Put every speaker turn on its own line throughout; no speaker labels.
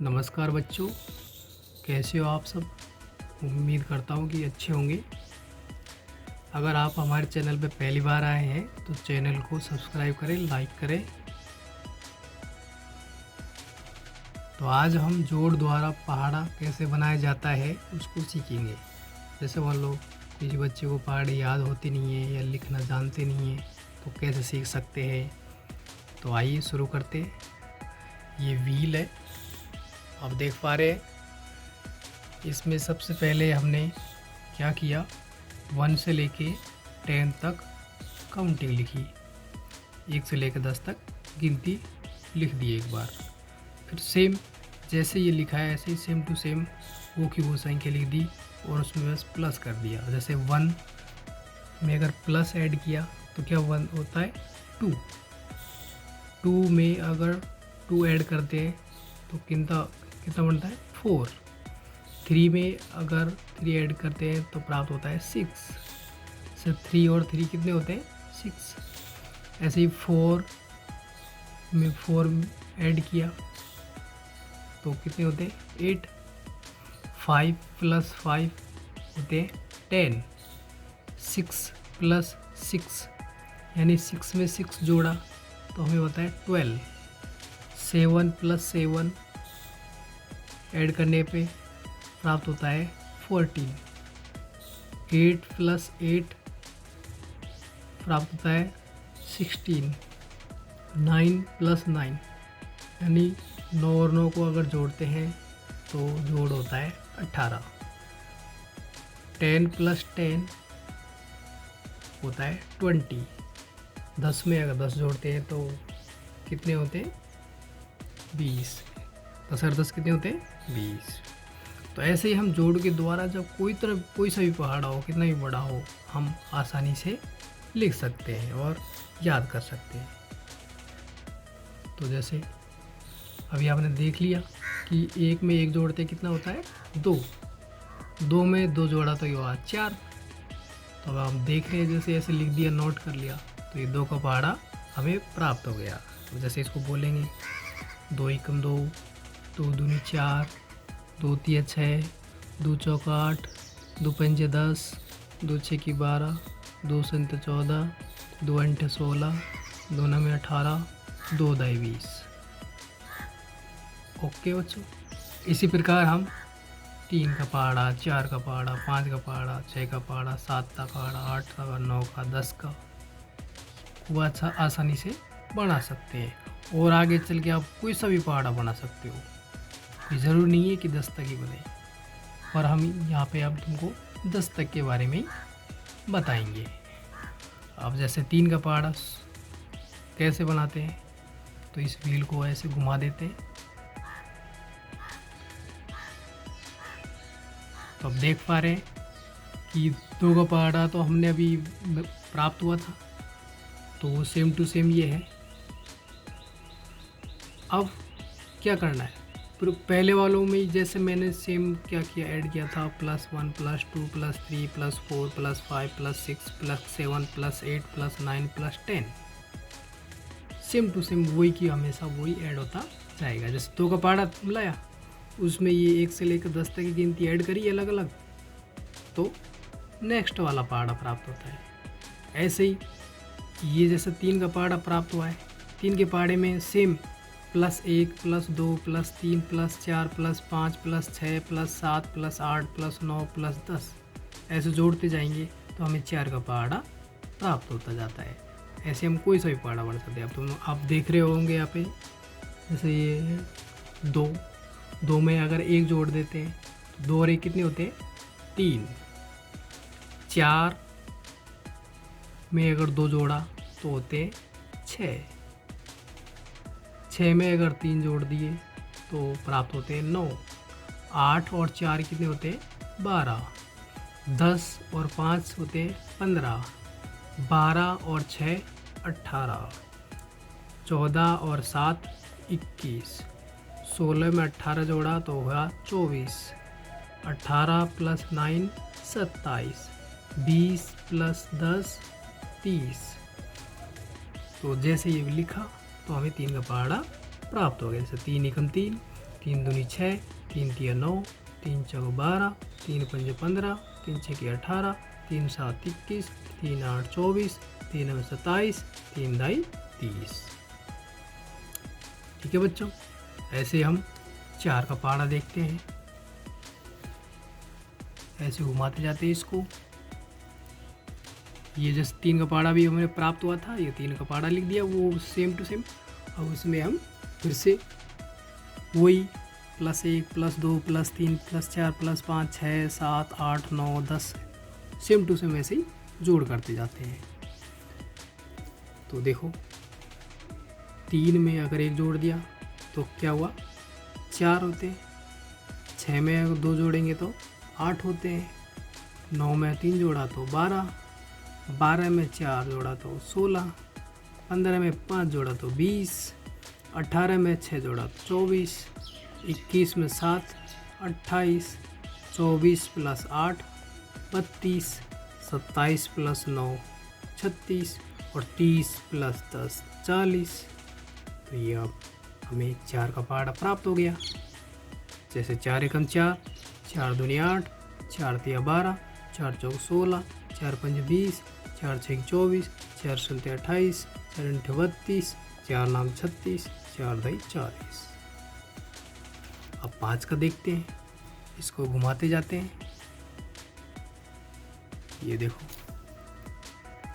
नमस्कार बच्चों, कैसे हो आप सब। उम्मीद करता हूँ कि अच्छे होंगे। अगर आप हमारे चैनल पर पहली बार आए हैं तो चैनल को सब्सक्राइब करें, लाइक करें। तो आज हम जोड़ द्वारा पहाड़ा कैसे बनाया जाता है उसको सीखेंगे। जैसे मान लो किसी बच्चे को पहाड़ी याद होती नहीं है या लिखना जानते नहीं है तो कैसे सीख सकते हैं। तो आइए शुरू करते हैं। ये व्हील है, आप देख पा रहे हैं। इसमें सबसे पहले हमने क्या किया, 1 से लेके 10 तक काउंटिंग लिखी, 1 से लेकर 10 तक गिनती लिख दी एक बार। फिर सेम जैसे ये लिखा है ऐसे ही सेम टू सेम वो की वो संख्या लिख दी और उसमें बस प्लस कर दिया। जैसे 1 में अगर प्लस ऐड किया तो क्या 1 होता है 2। 2 में अगर 2 ऐड करते हैं तो कितना बनता है 4। 3 में अगर 3 ऐड करते हैं तो प्राप्त होता है 6। से 3 और 3 कितने होते हैं 6। ऐसे ही 4 में 4 ऐड किया तो कितने होते हैं 8। 5 प्लस 5 होते हैं 10। 6 प्लस 6 यानी 6 में 6 जोड़ा तो हमें होता है 12। 7 प्लस 7 ऐड करने पे प्राप्त होता है 14। 8 प्लस 8 प्राप्त होता है 16। 9 प्लस 9 यानी 9 और 9 को अगर जोड़ते हैं तो जोड़ होता है 18। 10 प्लस 10 होता है 20। 10 में अगर 10 जोड़ते हैं तो कितने होते हैं 20। 10 और 10 कितने होते हैं 20। तो ऐसे ही हम जोड़ के द्वारा जब कोई सा भी पहाड़ा हो, कितना भी बड़ा हो, हम आसानी से लिख सकते हैं और याद कर सकते हैं। तो जैसे अभी आपने देख लिया कि 1 में 1 जोड़ते कितना होता है 2। 2 में 2 जोड़ा तो ये हुआ 4। तो अब हम देख रहे हैं जैसे ऐसे लिख दिया, नोट कर लिया, तो ये 2 का पहाड़ा हमें प्राप्त हो गया। तो जैसे इसको बोलेंगे 2 एकम 2, 2 दूनी 4, 2 तिया 6, 2 चौका 8, 2 पंजे 10, 2 छक्की 12, 2 संत 14, 2 अंठे 16, 2 नवे 18, 2 दाई 20। ओके बच्चों, इसी प्रकार हम 3 का पहाड़ा, 4 का पहाड़ा, 5 का पहाड़ा, 6 का पहाड़ा, 7 का पहाड़ा, 8 का, 9 का, 10 का वो अच्छा आसानी से बना सकते हैं। और आगे चल के आप कोई सा भी पहाड़ा बना सकते हो, कोई ज़रूरी नहीं है कि 10 तक ही बने। और हम यहाँ पे अब तुमको 10 तक के बारे में ही बताएंगे। अब जैसे 3 का पहाड़ा कैसे बनाते हैं, तो इस व्हील को ऐसे घुमा देते हैं। तो अब देख पा रहे हैं कि 2 का पहाड़ा तो हमने अभी प्राप्त हुआ था, तो वो सेम टू सेम ये है। अब क्या करना है, पहले वालों में जैसे मैंने सेम क्या किया, ऐड किया था +1 +2 +3 +4 +5 +6 +7 +8 +9 +10, सेम टू सेम वही की हमेशा वही ऐड होता जाएगा। जैसे 2 का पहाड़ा मिलाया, उसमें ये 1 से लेकर 10 तक की गिनती ऐड करी अलग अलग, तो नेक्स्ट वाला पहाड़ा प्राप्त होता है। ऐसे ही ये जैसे 3 का पहाड़ा प्राप्त हुआ है, 3 के पहाड़े में सेम +1 +2 +3 +4 +5 +6 +7 +8 +9 +10 ऐसे जोड़ते जाएंगे तो हमें 4 का पहाड़ा प्राप्त होता जाता है। ऐसे हम कोई सा भी पहाड़ा बना सकते हैं। अब आप देख रहे होंगे यहाँ पे, जैसे ये 2 में अगर 1 जोड़ देते हैं तो 2 और 1 कितने होते हैं 3। 4 में अगर 2 जोड़ा तो होते हैं 6। 6 में अगर 3 जोड़ दिए तो प्राप्त होते हैं 9। 8 और 4 कितने होते हैं 12। 10 और 5 होते हैं 15। 12 और 6 18। 14 और 7 21। 16 में 18 जोड़ा तो होगा 24। 18 + 9 27। 20 + 10 30। तो जैसे ये लिखा तो हमें 3 का पहाड़ा प्राप्त हो गया। जैसे 3 एकम 3, 3 दूनी 6, 3 तिया 9, 3 चौक 12, 3 पंजे 15, 3 छक्के 18, 3 7 21, 3 8 24, 3 9 27, 3 दाई 30। ठीक है बच्चों, ऐसे हम 4 का पहाड़ा देखते हैं। ऐसे घुमाते जाते हैं इसको। ये जैसे 3 का पहाड़ा भी हमें प्राप्त हुआ था, ये 3 का पहाड़ा लिख दिया, वो सेम टू सेम। और उसमें हम फिर से वही +1 +2 +3 +4 +5 6 7 8 9 10 सेम टू सेम ऐसे ही जोड़ करते जाते हैं। तो देखो 3 में अगर 1 जोड़ दिया तो क्या हुआ, 4 होते हैं। 6 में अगर 2 जोड़ेंगे तो 8 होते हैं। 9 में 3 जोड़ा तो 12, 12 में 4 जोड़ा तो 16, 15 में 5 जोड़ा तो 20, 18 में 6 जोड़ा तो 24, 21 में 7 28, 24 + 8 32, 27 + 9 36 और 30 + 10 40। तो ये अब हमें 4 का पहाड़ा प्राप्त हो गया। जैसे 4 एकम 4, 4 दूनी 8, 4 तिया 12, 4 चौक 16, 4 पंजे 20, 4 छः 24, 4 सत्ते 28, 4 अंठे 32, 4 नाम 36, 4 दही 40। अब 5 का देखते हैं, इसको घुमाते जाते हैं। ये देखो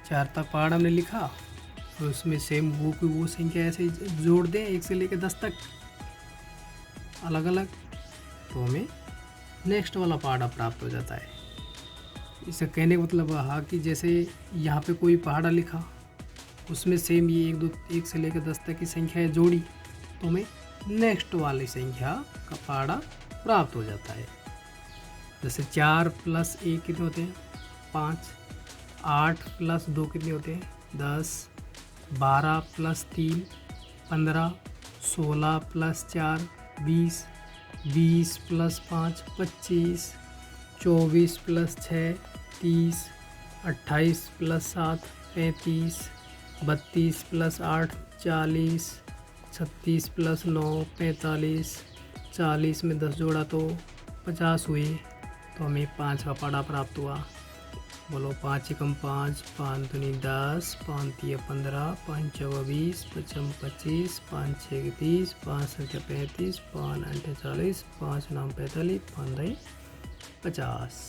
4 तक पहाड़ हमने लिखा, और उसमें सेम वो संख्या ऐसे जोड़ दें 1 से लेकर 10 तक अलग अलग, तो हमें नेक्स्ट वाला पहाड़ा प्राप्त हो जाता है। इससे कहने का मतलब हाँ कि जैसे यहाँ पे कोई पहाड़ा लिखा, उसमें सेम ये 1 से लेकर 10 तक की संख्याएं जोड़ी, तो हमें नेक्स्ट वाली संख्या का पहाड़ा प्राप्त हो जाता है। जैसे 4 + 1 कितने होते हैं, 5, 8 + 2 कितने होते हैं, 10, 12 + 3 15, 16 + 4 20, 20 + 5 25, 24 + 6 30, 28 + 7 35, 32 + 8 40, 36 + 9 45, 40 में 10 जोड़ा तो 50 हुए। तो हमें 5 का पहाड़ा प्राप्त हुआ। बोलो 5 एकम 5, 5 दूनी 10, 5 तिया 15, 5 चौका 20, 5 25, 5 छः 30, 5 सत्ते 35, 5 अंठे 40, 5 नाम 45, 5 दही 50।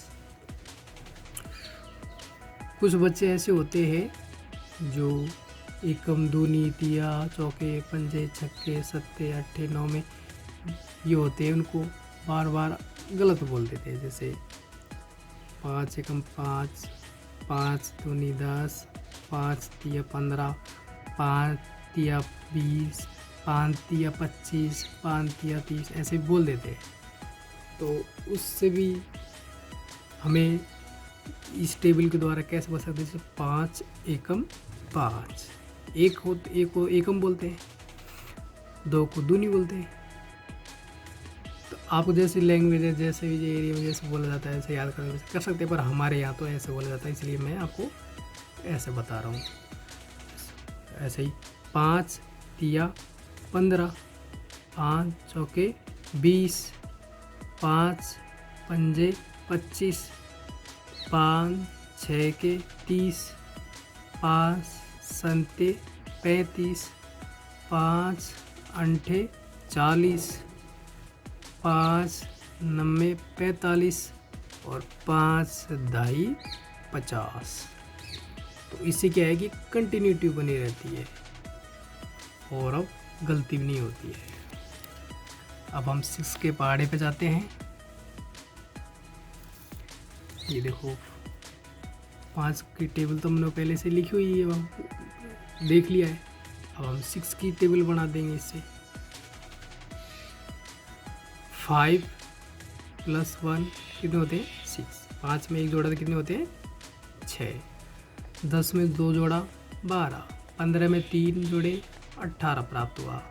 कुछ बच्चे ऐसे होते हैं जो एकम दूनी तिया चौके पंजे छक्के सत्ते अट्ठे 9 में ये होते हैं, उनको बार बार गलत बोल देते हैं। जैसे 5 एकम 5, 5 दूनी 10, 5 तिया 15, 5 तिया 20, 5 तिया 25, 5 तिया 30 ऐसे बोल देते हैं। तो उससे भी हमें इस टेबल के द्वारा कैसे बता सकते हैं, जैसे 5 एकम 5, एक को एकम बोलते हैं, 2 को दूनी बोलते हैं। तो आपको जैसी लैंग्वेज है, जैसे भी एरिया में जैसे बोला जाता है ऐसे याद करने कर सकते हैं, पर हमारे यहाँ तो ऐसे बोला जाता है, इसलिए मैं आपको ऐसे बता रहा हूँ। ऐसे ही 5 तिया 15, 5 चौके 20, 5 पंजे 25, 5 छः के 30, 5 संते 35, 5 अंठे 40, 5 नम्मे 45 और 5 दाई 50। तो इससे क्या है कि कंटिन्यूटी बनी रहती है और अब गलती भी नहीं होती है। अब हम 6 के पहाड़े पे जाते हैं। ये देखो 5 की टेबल तो हमने पहले से लिखी हुई है, हम देख लिया है। अब हम 6 की टेबल बना देंगे इससे। 5 + 1 कितने होते हैं, 6। 5 में 1 जोड़ा तो कितने होते हैं, 6। 10 में 2 जोड़ा 12, 15 में 3 जोड़े 18 प्राप्त हुआ।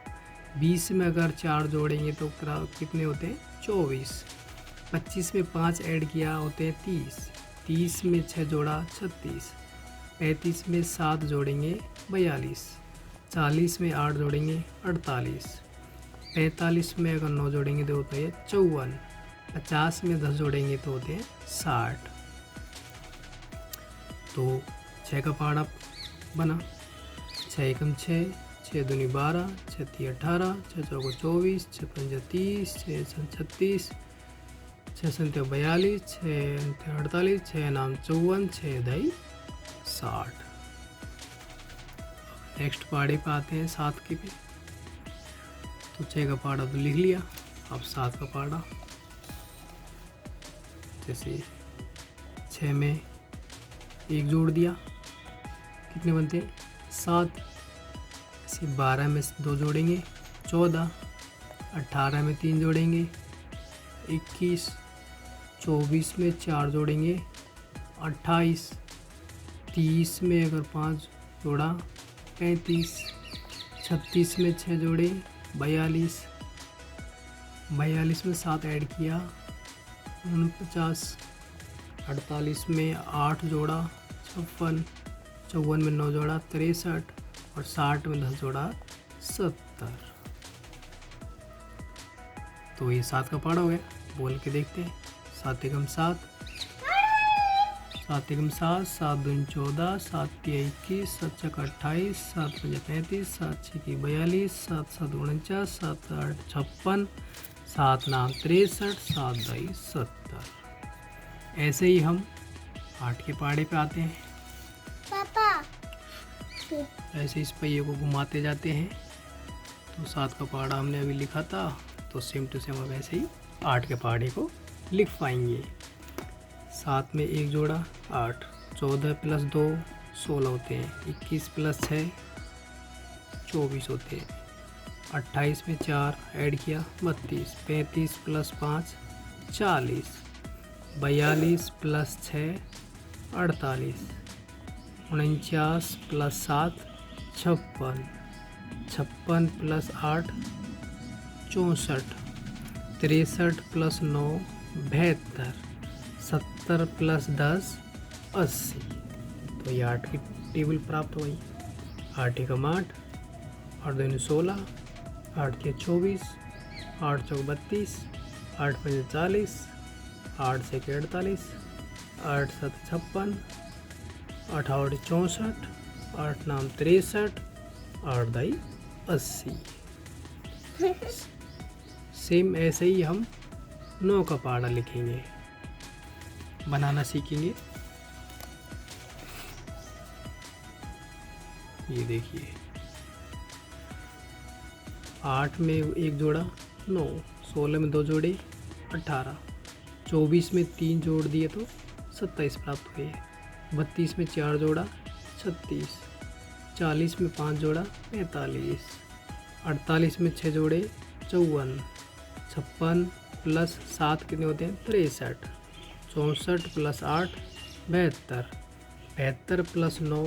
20 में अगर 4 जोड़ेंगे तो कितने होते हैं, 24। 25 में 5 ऐड किया होते हैं 30। 30 में 6 जोड़ा 36। 35 में 7 जोड़ेंगे 42। 40 में 8 जोड़ेंगे 48। 45 में अगर 9 जोड़ेंगे तो होता है 54, 50 में 10 जोड़ेंगे तो होते हैं 60। तो 6 का पहाड़ा बना। 6 एकम 6, 6 दूनी 12, 6 तीन 18, 6 चौको 24, 6 पंजे 30, 6 छन 36, 6 संते 42, 6 अंते 48, 6 नाम 54, 6 दाई 60। नेक्स्ट पहाड़े पे आते हैं 7 के पे। तो 6 का पहाड़ा तो लिख लिया, अब 7 का पहाड़ा। जैसे 6 में 1 जोड़ दिया, कितने बनते हैं 7। ऐसे 12 में 2 जोड़ेंगे 14, 18 में 3 जोड़ेंगे 21, 24 में 4 जोड़ेंगे 28, 30 में अगर 5 जोड़ा 35, 36 में 6 जोड़े 42, 42 में 7 ऐड किया 49, 48 में 8 जोड़ा 56, 54 में 9 जोड़ा 63 और 60 में 10 जोड़ा 70। तो ये 7 का पहाड़ा हो गया। बोल के देखते हैं। 7 एकम 7, 7 एकम 7, 7 दूनी 14, 7 तीन 21, 7 छक 28, 7 पंजे 35, 7 छकी 42, 7 7 49, 7 8 56, 7 नाम 63, 7 दाई 70। ऐसे ही हम 8 के पहाड़े पे आते हैं।
पापा
ऐसे इस पहिए को घुमाते जाते हैं। तो 7 का पहाड़ा हमने अभी लिखा था, तो सेम टू सेम हम ऐसे ही 8 के पहाड़े को लिख पाएंगे। 7 में 1 जोड़ा 8, 14 प्लस 2 16 होते हैं, 21 प्लस 6 24 होते हैं, 28 में 4 ऐड किया 32, 35 plus 5 40, 42 plus 6 48, 49 plus 7 56, 56 plus 8 64, 63 plus 9 72, 70 plus 10 80। तो ये 8 की टेबल प्राप्त हुई। 8 एकम 8, 8 दूनी 16, 8 के 24, 8 चौक 32, 8 पंजे 40, 8 से 48, 8 7 56, 8 8 64, 8 नाम 63, 8 दाई 80। सेम ऐसे ही हम 9 का पहाड़ा लिखेंगे, बनाना सीखेंगे। ये देखिए 8 में 1 जोड़ा 9, 16 में 2 जोड़े 18, 24 में 3 जोड़ दिए तो 27 प्राप्त हुए, 32 में 4 जोड़ा 36, 40 में 5 जोड़ा 45, 48 में 6 जोड़े 54, 56 प्लस 7 कितने होते हैं 63, 64 प्लस 8 72, 72 प्लस 9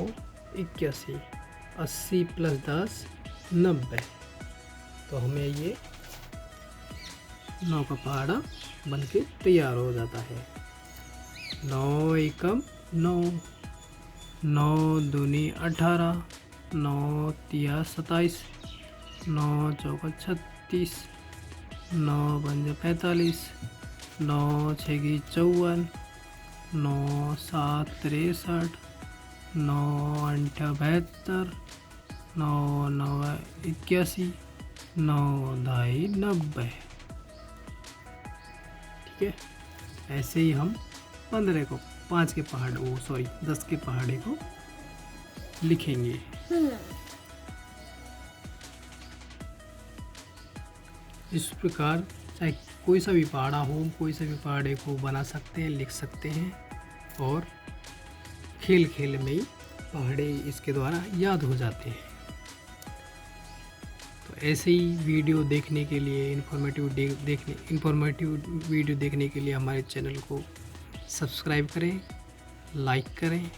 81, 80 प्लस 10 90। तो हमें ये 9 का पहाड़ा बन के तैयार हो जाता है। 9 एकम 9, 9 दूनी 18, 9 तिया 27, 9 चौका 36, 9 पंजे 45, 9 छगी 54, 9 7 63, 9 8 72, 9 9 81, 9 ढाई 90। ठीक है, ऐसे ही हम 15 को 5 के पहाड़ 10 के पहाड़े को लिखेंगे। इस प्रकार चाहे कोई सा भी पहाड़ा हो, कोई सा भी पहाड़े को बना सकते हैं, लिख सकते हैं और खेल खेल में ही पहाड़े इसके द्वारा याद हो जाते हैं। तो ऐसे ही वीडियो देखने के लिए इन्फॉर्मेटिव वीडियो देखने के लिए हमारे चैनल को सब्सक्राइब करें, लाइक करें,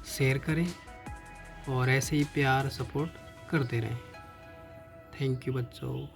शेयर करें और ऐसे ही प्यार सपोर्ट करते रहें। थैंक यू बच्चों।